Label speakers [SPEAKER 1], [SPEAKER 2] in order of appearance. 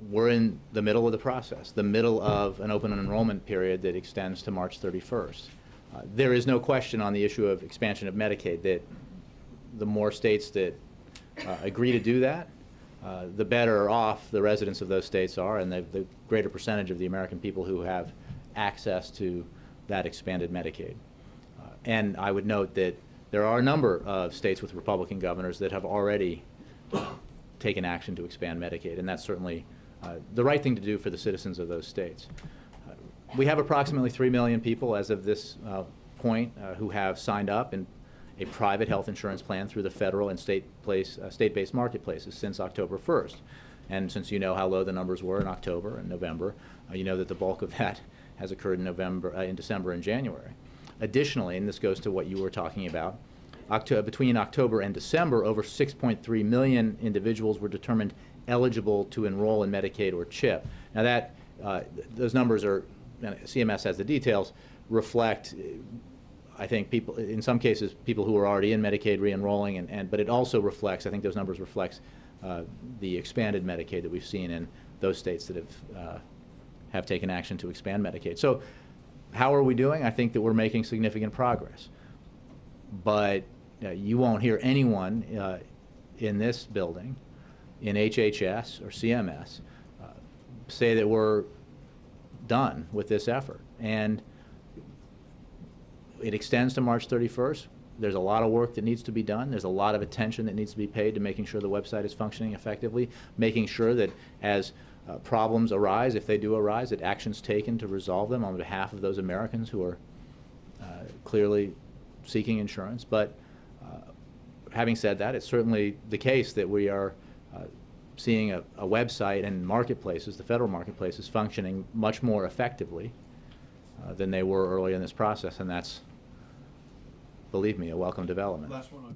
[SPEAKER 1] we're in the middle of the process, the middle of an open enrollment period that extends to March 31st. There is no question on the issue of expansion of Medicaid that the more states that agree to do that, the better off the residents of those states are, and the greater percentage of the American people who have access to that expanded Medicaid. And I would note that there are a number of states with Republican governors that have already taken action to expand Medicaid, and that's certainly the right thing to do for the citizens of those states. We have approximately 3 million people as of this point who have signed up in a private health insurance plan through the federal and state-based marketplaces since October 1st. And since you know how low the numbers were in October and November, you know that the bulk of that has occurred in December and January. Additionally, and this goes to what you were talking about, between October and December, over 6.3 million individuals were determined eligible to enroll in Medicaid or CHIP. Now that those numbers are, CMS has the details, reflect, I think, people, in some cases, people who are already in Medicaid re-enrolling, but it also reflects, I think those numbers reflects the expanded Medicaid that we've seen in those states that have taken action to expand Medicaid. So how are we doing? I think that we're making significant progress. But you won't hear anyone in this building, in HHS or CMS, say that we're done with this effort. And it extends to March 31st. There's a lot of work that needs to be done. There's a lot of attention that needs to be paid to making sure the website is functioning effectively, making sure that as problems arise, if they do arise, that action's taken to resolve them on behalf of those Americans who are clearly seeking insurance. But having said that, it's certainly the case that we are seeing a website and marketplaces, the federal marketplaces, functioning much more effectively than they were early in this process, and that's, believe me, a welcome development.
[SPEAKER 2] Last one on